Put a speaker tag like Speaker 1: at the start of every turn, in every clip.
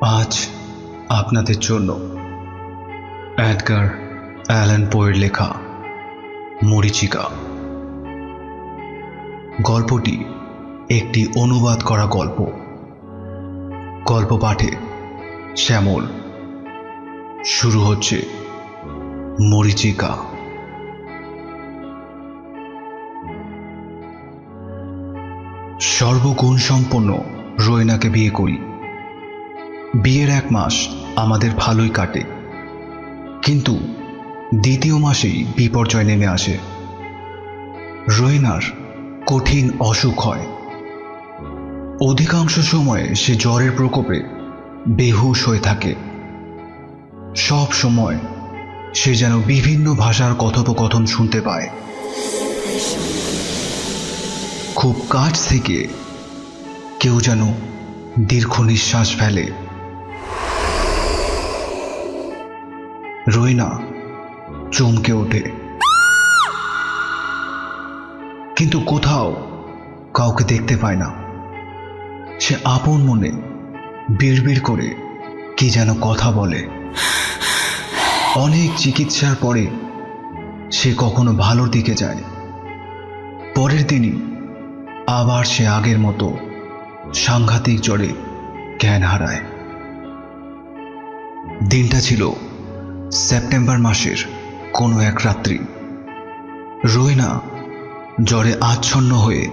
Speaker 1: আজ আপনাদের জন্য এডগার অ্যালান পোয়ের লেখা মরীচিকা। গল্পটি একটি অনুবাদ করা গল্প। গল্প পাঠে শ্যামল। শুরু হচ্ছে মরীচিকা। সর্বগুণ সম্পন্ন রোয়েনাকে বিয়ে করি। বিয়ের 1 মাস আমাদের ভালোই কাটে, কিন্তু দ্বিতীয় মাসেই বিপর্যয় নেমে আসে। রোয়েনার কঠিন অসুখ হয়। অধিকাংশ সময়ে সে জ্বরের প্রকোপে বেহুশ হয়ে থাকে। সব সময় সে যেন বিভিন্ন ভাষার কথোপকথন শুনতে পায়। খুব কাছ থেকে কেউ যেন দীর্ঘ নিঃশ্বাস ফেলে। রোয়েনা চমকে ওঠে, কিন্তু কোথাও কাউকে দেখতে পায় না। সে আপন মনে বিড়বিড় করে কি যেন কথা বলে। অনেক চিকিৎসার পরে সে কখনো ভালোর দিকে যায়। পরের দিনই আবার সে আগের মতো সাংঘাতিক জ্বরে জ্ঞান হারায়। দিনটা ছিল সেপ্টেম্বর মাসের কোনো এক রাত্রি। রোয়েনা জ্বরে আচ্ছন্ন হয়ে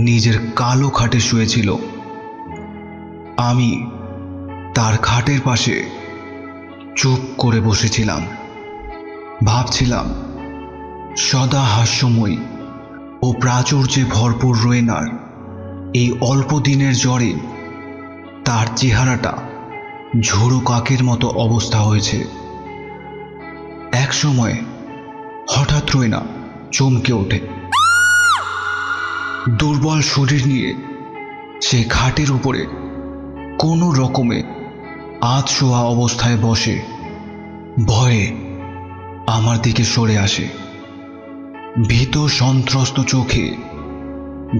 Speaker 1: নিজের কালো খাটে শুয়েছিল। আমি তার খাটের পাশে চুপ করে বসেছিলাম। ভাবছিলাম সদা হাস্যময়ী ও প্রাচুর্যে ভরপুর রোয়েনার এই অল্প দিনের জ্বরে তার চেহারাটা ঝোড়ো কাকের মতো অবস্থা হয়েছে। এক সময় হঠাৎ রোয়েনা চমকে ওঠে। দুর্বল শরীর নিয়ে সে খাটের উপরে কোনো রকমে আধশোয়া অবস্থায় বসে ভয়ে আমার দিকে সরে আসে। ভীত সন্ত্রস্ত চোখে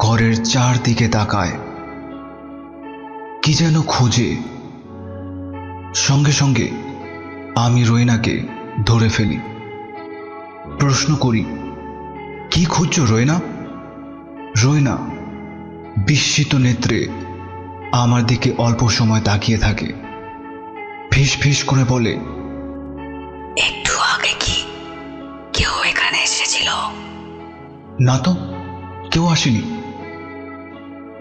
Speaker 1: ঘরের চারদিকে তাকায়, কি যেন খোঁজে। সঙ্গে সঙ্গে আমি রোয়েনাকে ধরে ফেলি। প্রশ্ন করি, কি খুঁজছো রোয়েনা? রোয়েনা বিস্মিত নেত্রে আমার দিকে অল্প সময় তাকিয়ে থাকে। ফিস ফিস করে বলে,
Speaker 2: একটু আগে কি কেউ এখানে এসেছিল?
Speaker 1: না তো, কেউ আসেনি।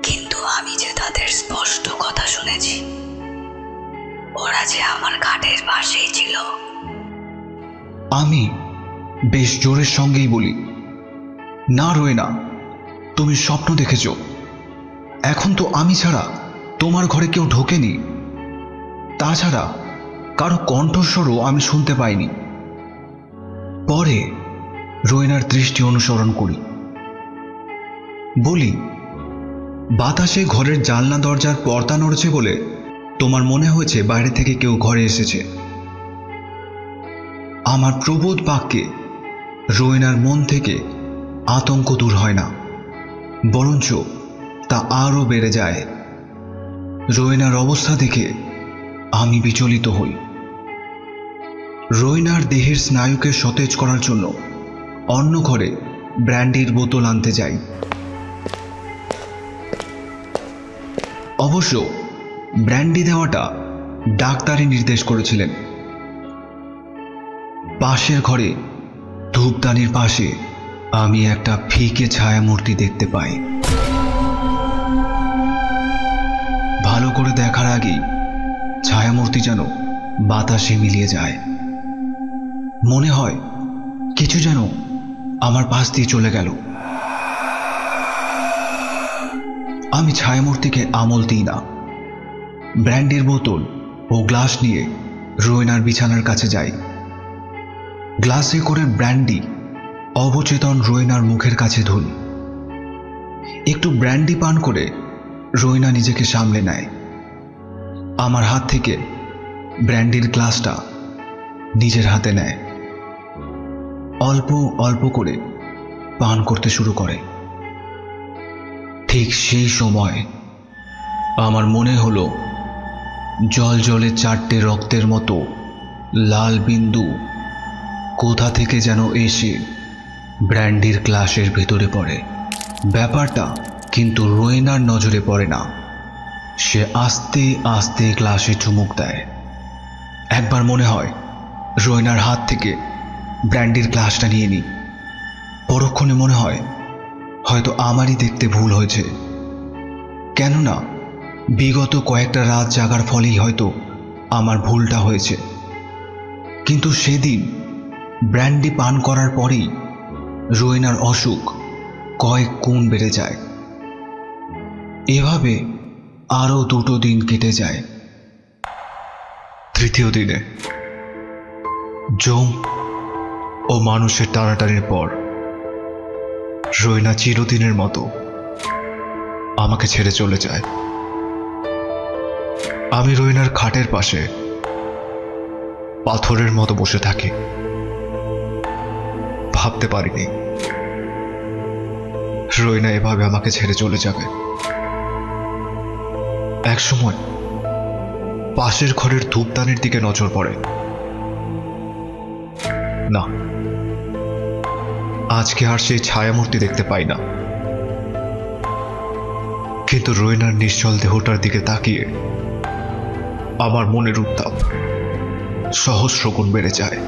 Speaker 2: কিন্তু আমি যে তাদের স্পষ্ট কথা শুনেছি। ওরা যে আমার খাটের পাশেই ছিল।
Speaker 1: আমি বেশ জোরের সঙ্গেই বলি, না রোয়েনা, তুমি স্বপ্ন দেখেছ। এখন তো আমি ছাড়া তোমার ঘরে কেউ ঢোকেনি। তাছাড়া কারো কণ্ঠস্বরও আমি শুনতে পাইনি। পরে রোয়েনার দৃষ্টি অনুসরণ করি। বলি, বাতাসে ঘরের জানলা দরজার পর্দা নড়ছে বলে তোমার মনে হয়েছে বাইরে থেকে কেউ ঘরে এসেছে। আমার প্রবোধ বাক্যে রোয়েনার মন থেকে আতঙ্ক দূর হয় না, বরঞ্চ তা আরও বেড়ে যায়। রোয়েনার অবস্থা দেখে আমি বিচলিত হই। রোয়েনার দেহের স্নায়ুকে সতেজ করার জন্য অন্য ঘরে ব্র্যান্ডির বোতল আনতে যাই। অবশ্য ব্র্যান্ডি দেওয়াটা ডাক্তারই নির্দেশ করেছিলেন। পাশের ঘরে ধূপদানির পাশে আমি একটা ফিকে ছায়ামূর্তি দেখতে পাই। ভালো করে দেখার আগেই ছায়ামূর্তি যেন বাতাসে মিলিয়ে যায়। মনে হয় কিছু যেন আমার পাশ দিয়ে চলে গেল। আমি ছায়ামূর্তিকে আমল দিই না। ব্র্যান্ডির বোতল ও গ্লাস নিয়ে রোয়েনার বিছানার কাছে যাই। গ্লাসে করে ব্র্যান্ডি অবচেতন রোয়েনার মুখের কাছে ধরি। একটু ব্র্যান্ডি পান করে রোয়েনা নিজেকে সামলে নেয়। আমার হাত থেকে ব্র্যান্ডির গ্লাসটা নিজের হাতে নেয়। অল্প অল্প করে পান করতে শুরু করে। ঠিক সেই সময় আমার মনে হলো জল জলে চারটে রক্তের মতো লাল বিন্দু কোথা থেকে যেন এসে ব্র্যান্ডির গ্লাসের ভেতরে পড়ে। ব্যাপারটা কিন্তু রোয়েনার নজরে পড়ে না। সে আস্তে আস্তে গ্লাসে চুমুক দেয়। একবার মনে হয় রোয়েনার হাত থেকে ব্র্যান্ডির গ্লাসটা নিয়ে নিই। পরক্ষণে মনে হয় হয়তো আমারই দেখতে ভুল হয়েছে, কেননা বিগত কয়েকটা রাত জাগার ফলেই হয়তো আমার ভুলটা হয়েছে। কিন্তু সেদিন ব্র্যান্ডি পান করার পরেই রোয়েনার অসুখ কয়েক গুণ বেড়ে যায়। এভাবে আরও 2টো দিন কেটে যায়। তৃতীয় দিনে জম ও মানুষের টানাটানির পর রোয়েনা চিরদিনের মতো আমাকে ছেড়ে চলে যায়। আমি রোয়েনার খাটের পাশে পাথরের মতো বসে থাকি। ভাবতে পারিনি রোয়েনা এভাবে আমাকে ছেড়ে চলে যাবে। একসময় পাশের ঘরের ধূপদানির দিকে নজর পড়ে। না, আজকে আর সেই ছায়ামূর্তি দেখতে পাই না। কিন্তু রোয়েনার নিশ্চল দেহটার দিকে তাকিয়ে আমার মনের উত্তাপ সহস্র গুণ বেড়ে যায়।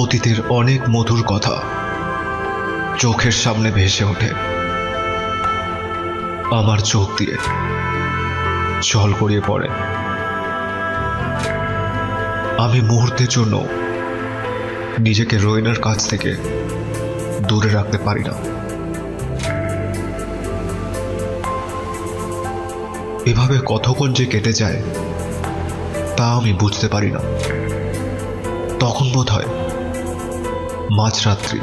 Speaker 1: অতীতের অনেক মধুর কথা চোখের সামনে ভেসে ওঠে। আমার চোখ দিয়ে জল গড়িয়ে পড়ে। আমি মুহূর্তের জন্য নিজেকে রোয়েনার কাছ থেকে দূরে রাখতে পারি না। এভাবে কতক্ষণ যে কেটে যায় তা আমি বুঝতে পারি না। তখন বোধ হয় মাঝরাত্রি।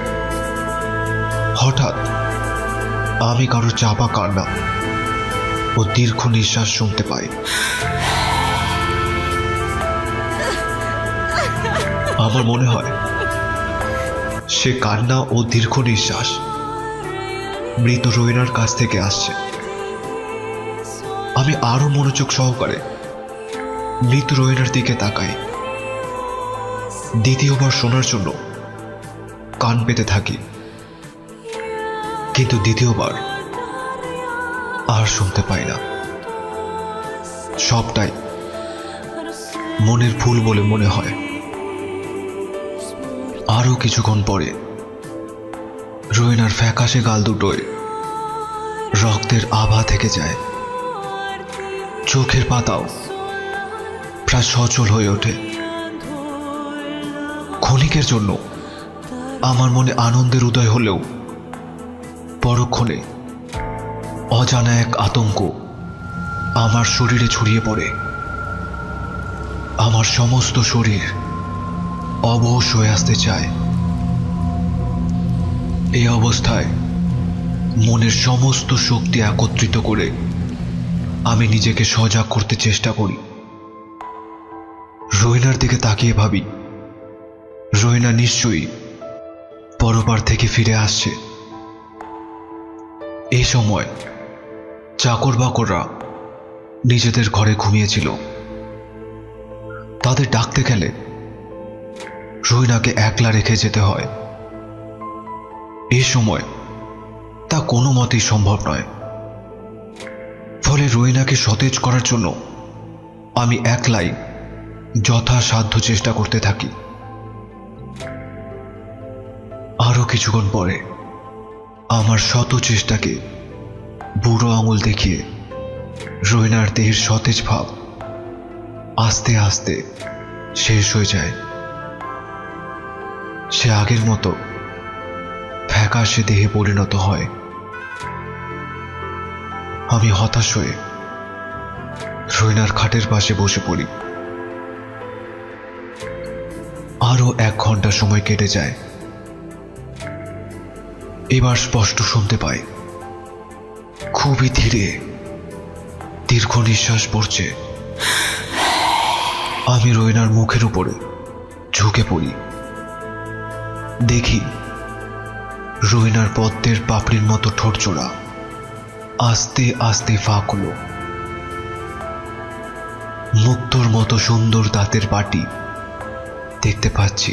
Speaker 1: হঠাৎ আমি কারো চাপা কান্না ও দীর্ঘ নিঃশ্বাস শুনতে পাই। আমার মনে হয় সে কান্না ও দীর্ঘ নিঃশ্বাস মৃত রোয়েনার কাছ থেকে আসছে। আমি আরো মনোযোগ সহকারে মৃত রোয়েনার দিকে তাকাই। দ্বিতীয়বার শোনার জন্য কান পেতে থাকি, কিন্তু দ্বিতীয়বার আর শুনতে পাই না। সবটাই মনের ভুল বলে মনে হয়। আরো কিছুক্ষণ পরে রোয়েনার ফ্যাকাশে গাল দুটোয় রক্তের আভা থেকে যায়। চোখের পাতাও প্রায় সচল হয়ে ওঠে। ক্ষণিকের জন্য আমার মনে আনন্দের উদয় হলেও পরক্ষণে অজানা এক আতঙ্ক আমার শরীরে ছড়িয়ে পড়ে। আমার সমস্ত শরীর অবশ হয়ে আসতে চায়। এই অবস্থায় মনের সমস্ত শক্তি একত্রিত করে আমি নিজেকে সজাগ করতে চেষ্টা করি। রোয়েনার দিকে তাকিয়ে ভাবি রোয়েনা নিশ্চয়ই পরপার থেকে ফিরে আসছে। এই সময় চাকর বাকররা নিজেদের ঘরে ঘুমিয়েছিল। তাদের ডাকতে গেলে রোয়েনাকে একলা রেখে যেতে হয়। এই সময় তা কোনো মতেই সম্ভব নয়। ফলে রোয়েনাকে সতেজ করার জন্য আমি একলাই যথাসাধ্য চেষ্টা করতে থাকি। আরো কিছুক্ষণ পরে আমার শত চেষ্টাকে বুড়ো আঙুল দেখিয়ে রোয়েনার দেহের সতেজ ভাব আস্তে আস্তে শেষ হয়ে যায়। সে আগের মতো ফ্যাকাশে দেহে পরিণত হয়। আমি হতাশ হয়ে রোয়েনার খাটের পাশে বসে পড়ি। আরো 1 ঘন্টা সময় কেটে যায়। এবার স্পষ্ট শুনতে পাই খুবই ধীরে দীর্ঘ নিঃশ্বাস পড়ছে। আমি রোয়েনার মুখের উপরে ঝুঁকে পড়ি। দেখি রোয়েনার পদ্মের পাপড়ির মতো ঠোঁট জোড়া আস্তে আস্তে ফাঁক হলো। মুক্তোর মতো সুন্দর দাঁতের পাটি দেখতে পাচ্ছি।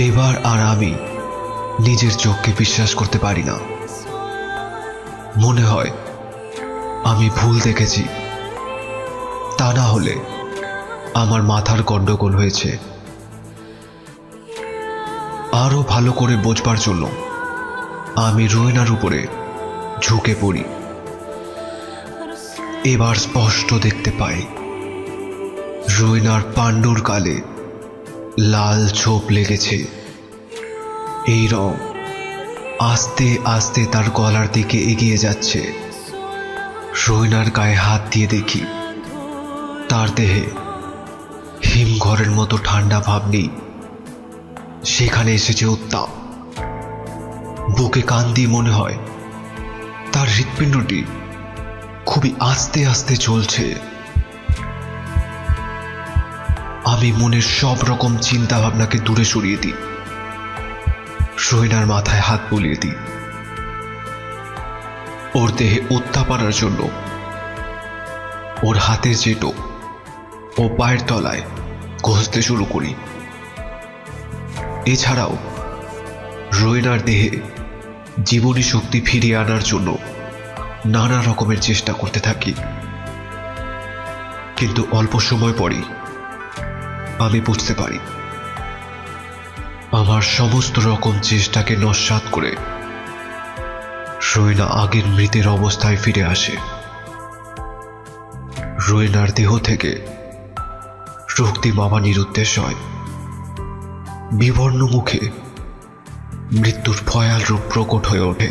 Speaker 1: এবার আর আমি নিজের চোখকে বিশ্বাস করতে পারি না। মনে হয় আমি ভুল দেখেছি, তা না হলে আমার মাথার গন্ডগোল হয়েছে। আরো ভালো করে বোঝবার জন্য আমি রোয়েনার উপরে ঝুঁকে পড়ি। এবার স্পষ্ট দেখতে পাই রোয়েনার পাণ্ডুর গালে লাল ছোপ লেগেছে। এই রং আস্তে আস্তে তার গলার দিকে এগিয়ে যাচ্ছে। রোয়েনার গায়ে হাত দিয়ে দেখি তার দেহে হিমঘরের মতো ঠান্ডা ভাব নেই, সেখানে এসেছে উত্তাপ। বুকে কান দিয়ে মনে হয় তার হৃৎপিণ্ডটি খুবই আস্তে আস্তে চলছে। আমি মনের সব রকম চিন্তা ভাবনাকে দূরে সরিয়ে দিই, রোয়েনার মাথায় হাত বুলিয়ে দিই। ওর দেহে উত্তাপ আনার জন্য ওর হাতের জেটো ও পায়ের তলায় ঘষতে শুরু করি। এছাড়াও রোয়েনার দেহে জীবনী শক্তি ফিরিয়ে আনার জন্য নানা রকমের চেষ্টা করতে থাকি। কিন্তু অল্প সময় পরেই আমি বুঝতে পারি আমার সমস্ত রকম চেষ্টাকে নস্যাৎ করে রোয়েনা আগের মৃতের অবস্থায় ফিরে আসে। রোয়েনার দেহ থেকে রক্তিম আমার নিরুদ্দেশ হয়। বিবর্ণ মুখে মৃত্যুর ভয়াল রূপ প্রকট হয়ে ওঠে।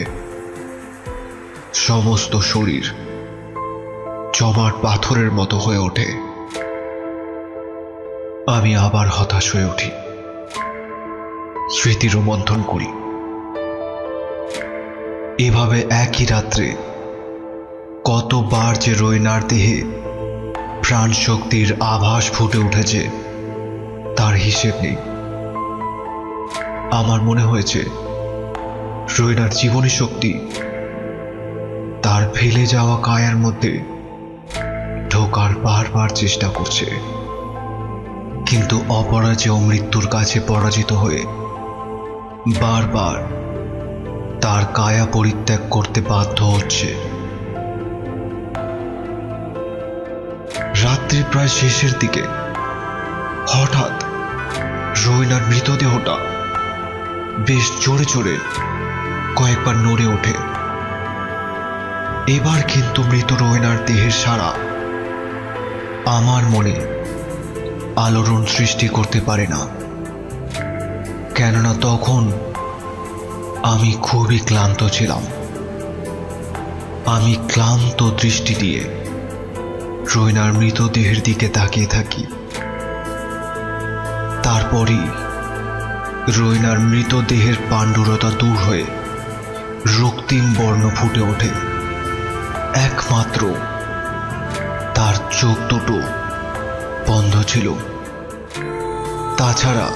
Speaker 1: সমস্ত শরীর জমাট পাথরের মতো হয়ে ওঠে। আমি আবার হতাশ হয়ে উঠি, স্মৃতি রোমন্থন করি। এভাবে একই রাত্রে কতবার যে রোয়েনার দেহে প্রাণ শক্তির আভাস ফুটে উঠেছে তার হিসেব নেই। আমার মনে হয়েছে রোয়েনার জীবনী শক্তি তার ফেলে যাওয়া কায়ার মধ্যে ঢোকার বারবার চেষ্টা করছে, কিন্তু অপরাজেয় মৃত্যুর কাছে পরাজিত হয়ে বারবার তার কায়া পরিত্যাগ করতে বাধ্য হচ্ছে। রাত্রি প্রায় শেষের দিকে হঠাৎ রোয়েনার মৃতদেহটা বেশ জোরে জোরে কয়েকবার নড়ে ওঠে। এবার কিন্তু মৃত রোয়েনার দেহের সাড়া আমার মনে আলোড়ন সৃষ্টি করতে পারে না, কেননা তখন আমি খুবই ক্লান্ত ছিলাম। আমি ক্লান্ত দৃষ্টি দিয়ে রোয়েনার মৃতদেহের দিকে তাকিয়ে থাকি। তারপরই রোয়েনার মৃতদেহের পাণ্ডুরতা দূর হয়ে রক্তিম বর্ণ ফুটে ওঠে। একমাত্র তার চোখ দুটো বন্ধ ছিল। তাছাড়া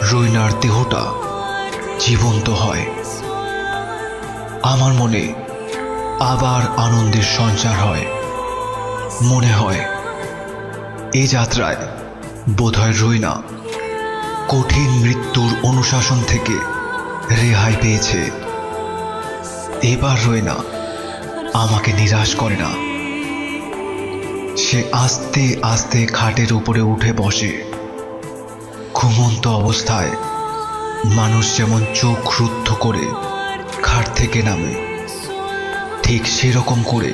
Speaker 1: রোয়েনার দেহটা জীবন্ত হয়। আমার মনে আবার আনন্দের সঞ্চার হয়। মনে হয় এই যাত্রায় বোধহয় রোয়েনা কঠিন মৃত্যুর অনুশাসন থেকে রেহাই পেয়েছে। এবার রোয়েনা আমাকে নিরাশ করে না। সে আস্তে আস্তে খাটের উপরে উঠে বসে। ঘুমন্ত অবস্থায় মানুষ যেমন চোখ রুদ্ধ করে খাট থেকে নামে, ঠিক সেরকম করে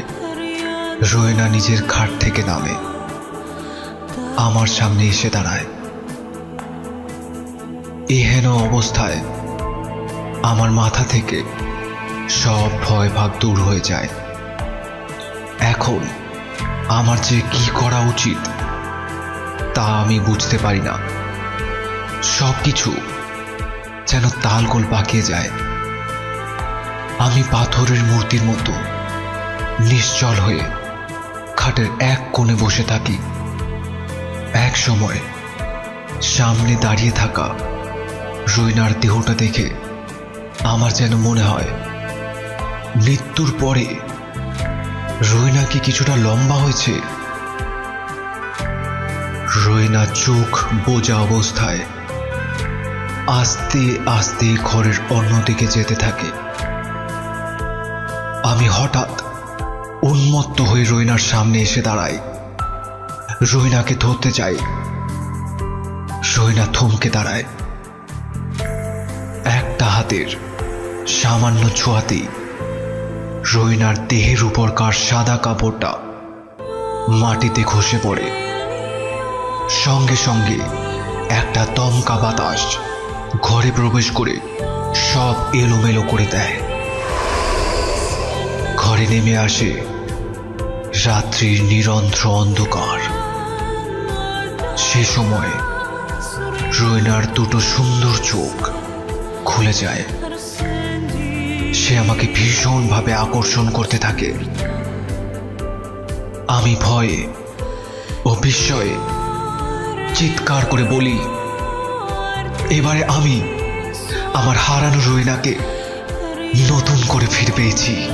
Speaker 1: রোয়েনা নিজের খাট থেকে নামে, আমার সামনে এসে দাঁড়ায়। এহেন অবস্থায় আমার মাথা থেকে সব ভয় ভাব দূর হয়ে যায়। এখন আমার যে কি করা উচিত তা আমি বুঝতে পারি না। সবকিছু যেন তালগোল পাকিয়ে যায়। আমি পাথরের মূর্তির মতো নিশ্চল হয়ে খাটের এক কোণে বসে থাকি। এক সময় সামনে দাঁড়িয়ে থাকা রোয়েনার দেহটা দেখে আমার যেন মনে হয় মৃত্যুর পরে রোয়েনা কি কিছুটা লম্বা হয়েছে রোয়েনা চোখ বোঝা অবস্থায় আস্তে আস্তে ঘরের অন্যদিকে যেতে থাকে। আমি হঠাৎ উন্মত্ত হয়ে রোয়েনার সামনে এসে দাঁড়াই। রোয়েনাকে ধরতে চাই। রোয়েনা থমকে দাঁড়ায়। একটা হাতের সামান্য ছোঁয়াতেই রোয়েনার দেহের উপরকার সাদা কাপড়টা মাটিতে খসে পড়ে। সঙ্গে সঙ্গে একটা দমকা বাতাস ঘরে প্রবেশ করে সব এলোমেলো করে দেয়। ঘরে নেমে আসে রাত্রির নিরন্ধ্র অন্ধকার। সে সময় রোয়েনার দুটো সুন্দর চোখ খুলে যায়। সে আমাকে ভীষণভাবে আকর্ষণ করতে থাকে। আমি ভয়ে ও বিস্ময়ে চিৎকার করে বলি, এবারে আমি আমার হারানো রোয়েনাকে নতুন করে ফিরে পেয়েছি।